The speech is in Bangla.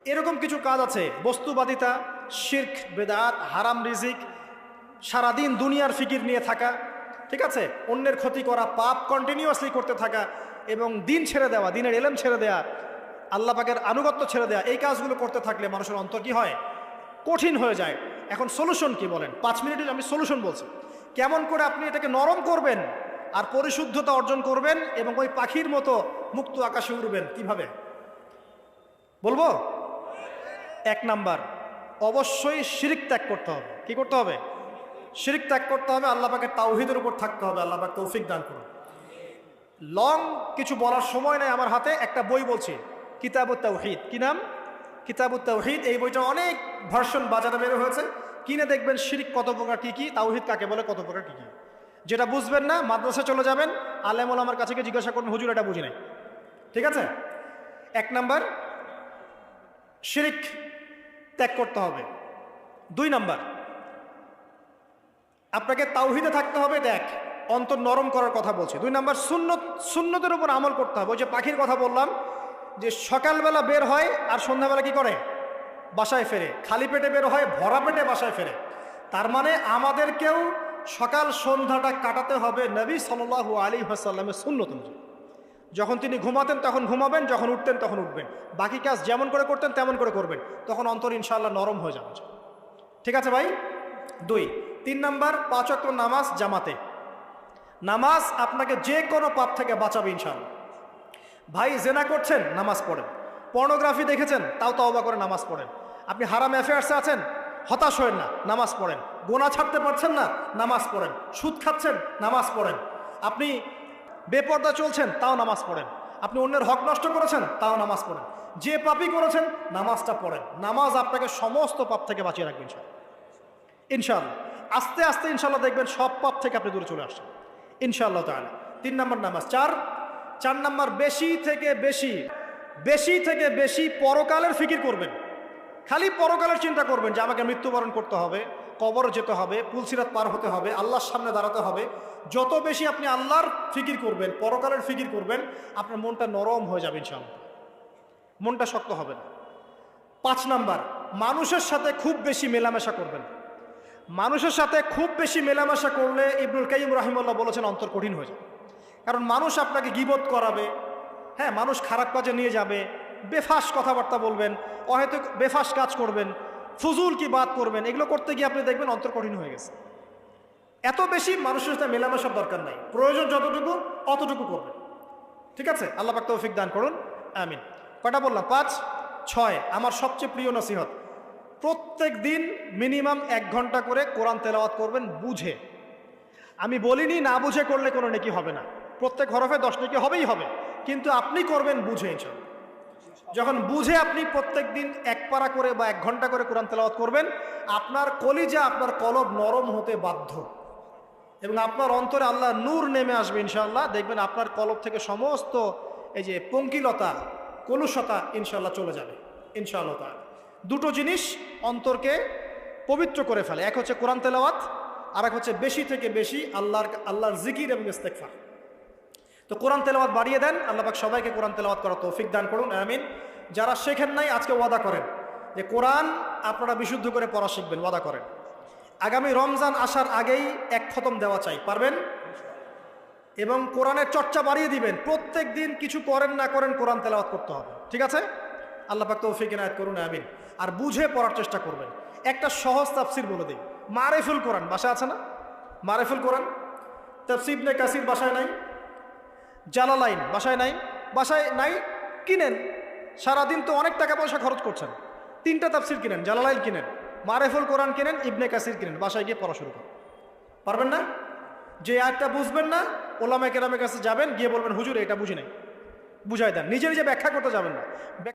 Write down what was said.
এরকম কিছু কাজ আছে, বস্তুবাদিতা, শিরক, বেদাত, হারাম রিজিক, সারাদিন দুনিয়ার ফিকির নিয়ে থাকা, ঠিক আছে, অন্যের ক্ষতি করা, পাপ কন্টিনিউয়াসলি করতে থাকা এবং দিন ছেড়ে দেওয়া, দিনের এলেম ছেড়ে দেওয়া, আল্লাহ পাকের আনুগত্য ছেড়ে দেওয়া, এই কাজগুলো করতে থাকলে মানুষের অন্তর কি হয়? কঠিন হয়ে যায়। এখন সলিউশন কি বলেন? 5 মিনিটে আমি সলিউশন বলছি, কেমন করে আপনি এটাকে নরম করবেন আর পরিশুদ্ধতা অর্জন করবেন এবং ওই পাখির মতো মুক্ত আকাশে উড়বেন। কিভাবে বলবো? 1 নাম্বার, অবশ্যই শিরক ত্যাগ করতে হবে। কি করতে হবে? শিরক ত্যাগ করতে হবে। আল্লাহ পাকের তাওহীদের উপর থাকতে হবে। আল্লাহ পাক তৌফিক দান করুন। লং কিছু বলার সময় নেই আমার হাতে, একটা বই বলছি, কিতাবুত তাওহীদ। কি নাম? কিতাবুত তাওহীদ। এই বইটা অনেক ভার্সন বাজারে বের হয়েছে, কিনে দেখবেন শিরক কত প্রকার, কি কি, তাওহীদ কাকে বলে, কত প্রকার, কি কি। যেটা বুঝবেন না মাদ্রাসা চলে যাবেন, আলেম ওলামার কাছে গিয়ে জিজ্ঞাসা করবেন, হুজুর এটা বুঝি নাই। ঠিক আছে? 1 নাম্বার, শিরক ত্যাগ করতে হবে। 2 নাম্বার, আপনাকে তাওহীদে থাকতে হবে। দেখ, অন্তর নরম করার কথা বলছি। 2 নাম্বার, সুন্নতের উপর আমল করতে হবে। ওই যে পাখির কথা বললাম, যে সকালবেলা বের হয় আর সন্ধ্যাবেলা কি করে? বাসায় ফেরে। খালি পেটে বের হয়, ভরা পেটে বাসায় ফেরে। তার মানে আমাদেরকেও সকাল সন্ধ্যাটা কাটাতে হবে নবী সাল্লাল্লাহু আলাইহি ওয়াসাল্লামের সুন্নত অনুযায়ী। যখন তিনি ঘুমাতেন তখন ঘুমাবেন, যখন উঠতেন তখন উঠবেন, বাকি কাজ যেমন করে করতেন তেমন করে করবেন, তখন অন্তর ইনশাআল্লাহ নরম হয়ে যাবে। ঠিক আছে ভাই? 2। 3 নাম্বার, 5 ওয়াক্ত নামাজ জামাতে। নামাজ আপনাকে যে কোনো পাপ থেকে বাঁচাবে ইনশাআল্লাহ। ভাই জেনা করছেন, নামাজ পড়েন। পর্নোগ্রাফি দেখেছেন, তাও তওবা করে নামাজ পড়েন। আপনি হারাম অ্যাফেয়ার্সে আছেন, হতাশ হয়েন না, নামাজ পড়েন। গোনা ছাড়তে পারছেন না, নামাজ পড়েন। সুদ খাচ্ছেন, নামাজ পড়েন। আপনি বেপর্দা চলছেন, তাও নামাজ পড়েন। আপনি অন্যের হক নষ্ট করেছেন, তাও নামাজ পড়েন। যে পাপই করেছেন, নামাজটা পড়েন। নামাজ আপনাকে সমস্ত পাপ থেকে বাঁচিয়ে রাখবে ইনশাআল্লাহ। ইনশাআল্লাহ আস্তে আস্তে ইনশাআল্লাহ দেখবেন সব পাপ থেকে আপনি দূরে চলে আসছেন ইনশাআল্লাহ তাআলা। 3 নাম্বার নামাজ। 4 নাম্বার, বেশি থেকে বেশি পরকালের ফিকির করবেন। খালি পরকালের চিন্তা করবেন যে আমাকে মৃত্যুবরণ করতে হবে, কবর যেতে হবে, পুলসিরাত পার হতে হবে, আল্লাহর সামনে দাঁড়াতে হবে। যত বেশি আপনি আল্লাহর ফিকির করবেন, পরকালের ফিকির করবেন, আপনার মনটা নরম হয়ে যাবে ইনশাআল্লাহ, মনটা শক্ত হবে না। 5 নাম্বার, মানুষের সাথে খুব বেশি মেলামেশা করবেন। মানুষের সাথে খুব বেশি মেলামেশা করলে ইবনুল কাইয়িম রাহিমাহুল্লাহ বলেছেন অন্তর কঠিন হয়ে যাবে। কারণ মানুষ আপনাকে গীবত করাবে, হ্যাঁ, মানুষ খারাপ কাজে নিয়ে যাবে, বেফাস কথাবার্তা বলবেন, হয়তো বেফাস কাজ করবেন, ফুজুল কি বাত করবেন, এগুলো করতে গিয়ে আপনি দেখবেন অন্তর কঠিন হয়ে গেছে। এত বেশি মানুষের সাথে মেলামেশার দরকার নাই, প্রয়োজন যতটুকু অতটুকু করবেন। ঠিক আছে? আল্লাহ পাক তৌফিক দান করুন, আমিন। কয়টা বললাম? 5। 6, আমার সবচেয়ে প্রিয় নসিহত, প্রত্যেক দিন মিনিমাম 1 ঘন্টা করে কোরআন তেলাওয়াত করবেন বুঝে। আমি বলিনি না বুঝে করলে কোনো নেকি হবে না, প্রত্যেক হরফে 10 নেকি হবেই হবে, কিন্তু আপনি করবেন বুঝে ইনশাআল্লাহ। যখন বুঝে আপনি প্রত্যেক দিন 1 পারা করে বা 1 ঘন্টা করে কোরআন তেলাওয়াত করবেন, আপনার কলিজা, আপনার কলব নরম হতে বাধ্য এবং আপনার অন্তরে আল্লাহ নূর নেমে আসবে ইনশাআল্লাহ। দেখবেন আপনার কলব থেকে সমস্ত এই যে পঙ্কিলতা, কলুষতা ইনশাআল্লাহ চলে যাবে ইনশাআল্লাহ তাআলা। 2টো জিনিস অন্তরকে পবিত্র করে ফেলে, এক হচ্ছে কোরআন তেলাওয়াত, আর এক হচ্ছে বেশি থেকে বেশি আল্লাহর জিকির এবং ইস্তেগফার। তো কোরআন তেলাওয়াত বাড়িয়ে দেন। আল্লাহ পাক সবাইকে কোরআন তেলাওয়াত করার তৌফিক দান করুন, আমিন। যারা শেখেন নাই আজকে ওয়াদা করেন যে কোরআন আপনারা বিশুদ্ধ করে পড়া শিখবেন, ওয়াদা করেন। আগামী রমজান আসার আগেই 1 খতম দেওয়া চাই, পারবেন? এবং কোরআনের চর্চা বাড়িয়ে দিবেন। প্রত্যেক দিন কিছু করেন না করেন কোরআন তেলাওয়াত করতে হবে, ঠিক আছে? আল্লাহ পাক তৌফিক ইনায়াত করুন, আমিন। আর বুঝে পড়ার চেষ্টা করবেন। একটা সহজ তাফসির বলে দিই, মারিফুল কোরআন বাসায় আছে না? মারিফুল কোরআন তাফসির ইবনে কাসির বাসায় নাই, জালালাইন বাসায় নাই, কিনেন। সারাদিন তো অনেক টাকা পয়সা খরচ করছেন, 3টা তাফসির কিনেন, জালালাইন কিনেন, মারিফুল কোরআন কিনেন, ইবনে কাসির কিনেন, বাসায় গিয়ে পড়া শুরু করেন। পারবেন না? যে আয়াতটা বুঝবেন না, ওলামায়ে কেরামের কাছে যাবেন, গিয়ে বলবেন হুজুর এটা বুঝি নাই, বুঝাই দেন। নিজে নিজে ব্যাখ্যা করতে যাবেন না।